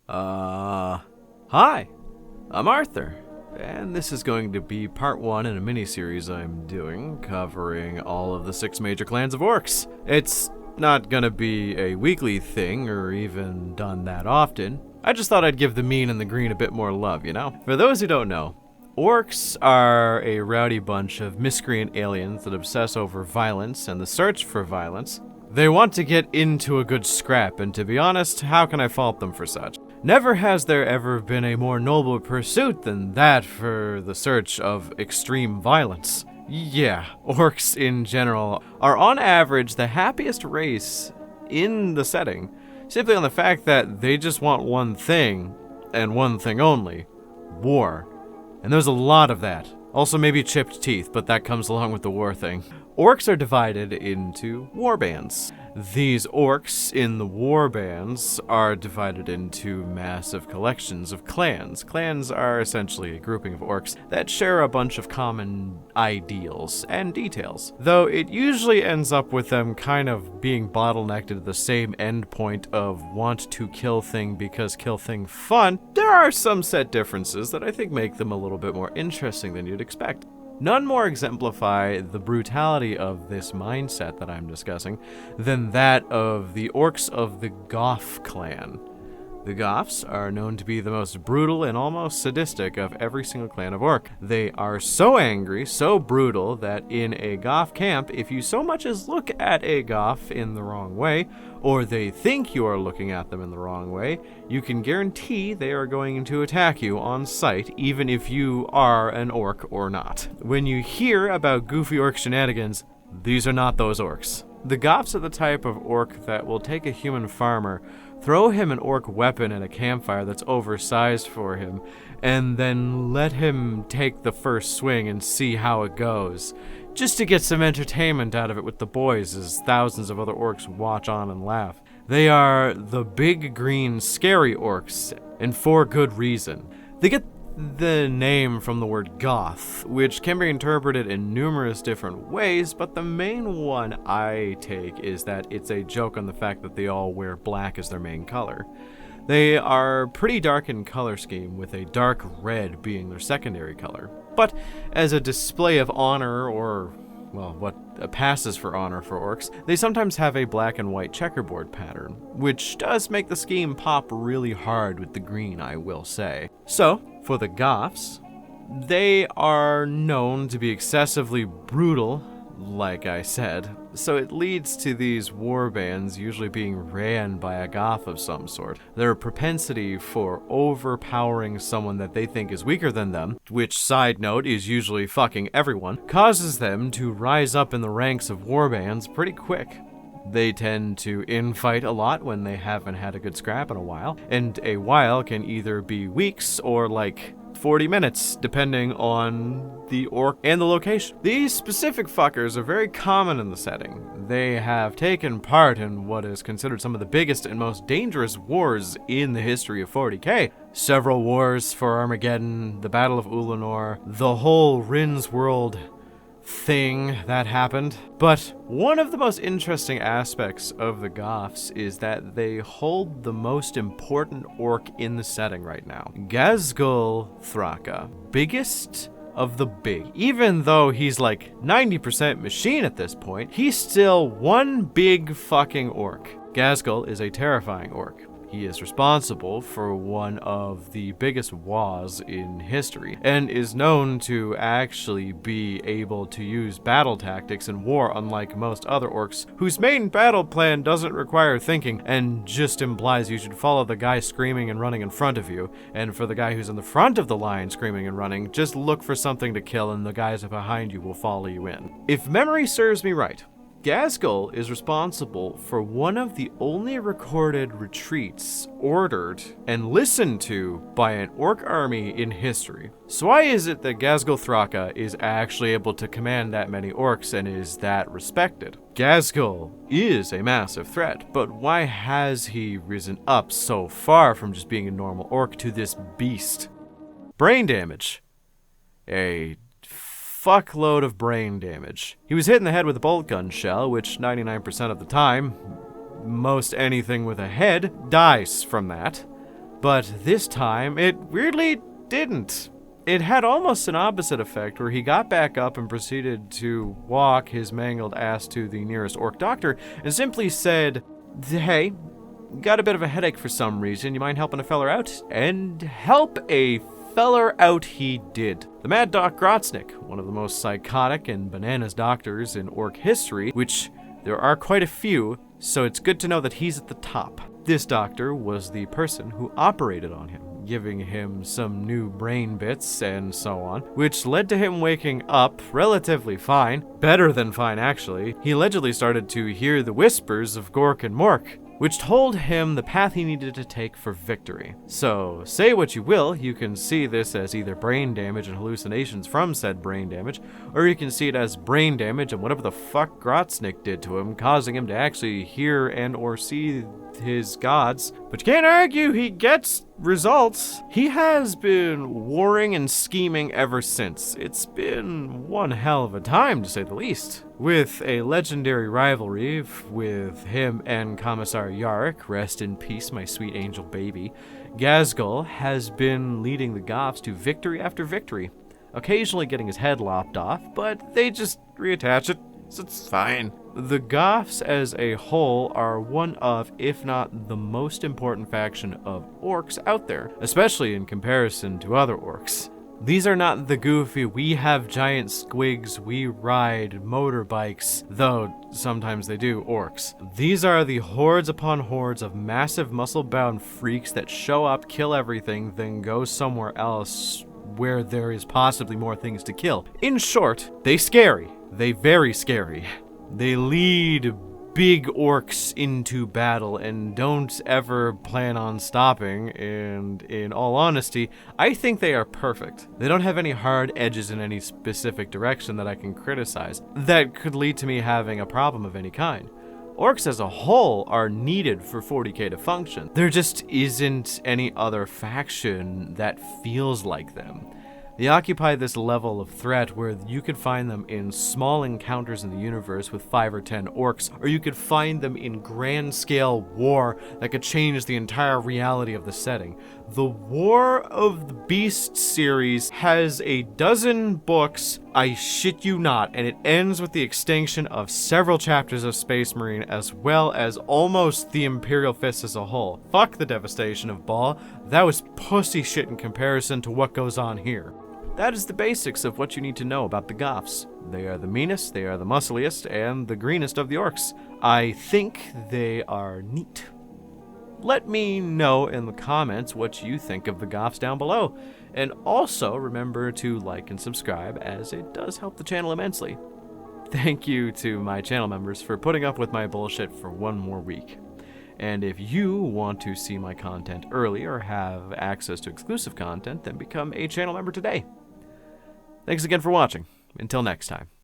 Hi, I'm Arthur, and this is going to be part 1 in a mini-series I'm doing, covering all of the 6 major clans of orcs. It's not gonna be a weekly thing, or even done that often. I just thought I'd give the mean and the green a bit more love, you know? For those who don't know, orcs are a rowdy bunch of miscreant aliens that obsess over violence and the search for violence. They want to get into a good scrap, and to be honest, how can I fault them for such? Never has there ever been a more noble pursuit than that for the search of extreme violence. Yeah, orcs in general are on average the happiest race in the setting, simply on the fact that they just want one thing, and one thing only: war. And there's a lot of that. Also maybe chipped teeth, but that comes along with the war thing. Orcs are divided into warbands. These orcs in the warbands are divided into massive collections of clans. Clans are essentially a grouping of orcs that share a bunch of common ideals and details, though it usually ends up with them kind of being bottlenecked at the same endpoint of want to kill thing because kill thing fun. There are some set differences that I think make them a little bit more interesting than you'd expect. None more exemplify the brutality of this mindset that I'm discussing than that of the orcs of the Goth clan. The Goffs are known to be the most brutal and almost sadistic of every single clan of orc. They are so angry, so brutal, that in a Goth camp, if you so much as look at a Goth in the wrong way, or they think you are looking at them in the wrong way, you can guarantee they are going to attack you on sight, even if you are an orc or not. When you hear about goofy orc shenanigans, these are not those orcs. The Goths are the type of orc that will take a human farmer, throw him an orc weapon at a campfire that's oversized for him, and then let him take the first swing and see how it goes, just to get some entertainment out of it with the boys as thousands of other orcs watch on and laugh. They are the big green scary orcs, and for good reason. They get the name from the word goth, which can be interpreted in numerous different ways, but the main one I take is that it's a joke on the fact that they all wear black as their main color. They are pretty dark in color scheme, with a dark red being their secondary color. But as a display of honor, or, well, what passes for honor for orcs, they sometimes have a black and white checkerboard pattern, which does make the scheme pop really hard with the green, I will say. So, for the Goths, they are known to be excessively brutal, like I said, so it leads to these warbands usually being ran by a Goth of some sort. Their propensity for overpowering someone that they think is weaker than them, which, side note, is usually fucking everyone, causes them to rise up in the ranks of warbands pretty quick. They tend to infight a lot when they haven't had a good scrap in a while, and a while can either be weeks or like 40 minutes, depending on the orc and the location. These specific fuckers are very common in the setting. They have taken part in what is considered some of the biggest and most dangerous wars in the history of 40k. Several wars for Armageddon, the Battle of Ulanor, the whole Rin's World thing that happened. But one of the most interesting aspects of the Goths is that they hold the most important orc in the setting right now. Ghazghkull Thraka, biggest of the big. Even though he's like 90% machine at this point, he's still one big fucking orc. Ghazghkull is a terrifying orc. He is responsible for one of the biggest wars in history, and is known to actually be able to use battle tactics in war unlike most other orcs, whose main battle plan doesn't require thinking, and just implies you should follow the guy screaming and running in front of you, and for the guy who's in the front of the line screaming and running, just look for something to kill and the guys behind you will follow you in. If memory serves me right, Ghazghkull is responsible for one of the only recorded retreats ordered and listened to by an orc army in history. So why is it that Ghazghkull Thraka is actually able to command that many orcs and is that respected? Ghazghkull is a massive threat, but why has he risen up so far from just being a normal orc to this beast? Brain damage. A fuckload of brain damage. He was hit in the head with a bolt gun shell, which 99% of the time, most anything with a head dies from that. But this time, it weirdly didn't. It had almost an opposite effect, where he got back up and proceeded to walk his mangled ass to the nearest orc doctor and simply said, "Hey, got a bit of a headache for some reason. You mind helping a feller out?" And help a feller out he did. The Mad Doc Grotznik, one of the most psychotic and bananas doctors in orc history, which there are quite a few, so it's good to know that he's at the top. This doctor was the person who operated on him, giving him some new brain bits and so on, which led to him waking up relatively fine, better than fine actually. He allegedly started to hear the whispers of Gork and Mork, which told him the path he needed to take for victory. So, say what you will, you can see this as either brain damage and hallucinations from said brain damage, or you can see it as brain damage and whatever the fuck Grotznik did to him, causing him to actually hear and or see his gods. But you can't argue he gets results. He has been warring and scheming ever since. It's been one hell of a time, to say the least. With a legendary rivalry with him and Commissar Yarrick, rest in peace, my sweet angel baby, Ghazghkull has been leading the Goffs to victory after victory, occasionally getting his head lopped off, but they just reattach it, so it's fine. The Goths as a whole are one of, if not the most important faction of orcs out there, especially in comparison to other orcs. These are not the goofy, we have giant squigs, we ride motorbikes, though sometimes they do, orcs. These are the hordes upon hordes of massive muscle-bound freaks that show up, kill everything, then go somewhere else where there is possibly more things to kill. In short, they scary. They very scary. They lead big orcs into battle and don't ever plan on stopping, and in all honesty, I think they are perfect. They don't have any hard edges in any specific direction that I can criticize that could lead to me having a problem of any kind. Orcs as a whole are needed for 40k to function. There just isn't any other faction that feels like them. They occupy this level of threat where you could find them in small encounters in the universe with 5 or 10 orcs, or you could find them in grand-scale war that could change the entire reality of the setting. The War of the Beasts series has a dozen books, I shit you not, and it ends with the extinction of several chapters of Space Marine as well as almost the Imperial Fist as a whole. Fuck the devastation of Baal, that was pussy shit in comparison to what goes on here. That is the basics of what you need to know about the Goths. They are the meanest, they are the muscliest, and the greenest of the orcs. I think they are neat. Let me know in the comments what you think of the Goths down below. And also remember to like and subscribe, as it does help the channel immensely. Thank you to my channel members for putting up with my bullshit for one more week. And if you want to see my content early or have access to exclusive content, then become a channel member today. Thanks again for watching. Until next time.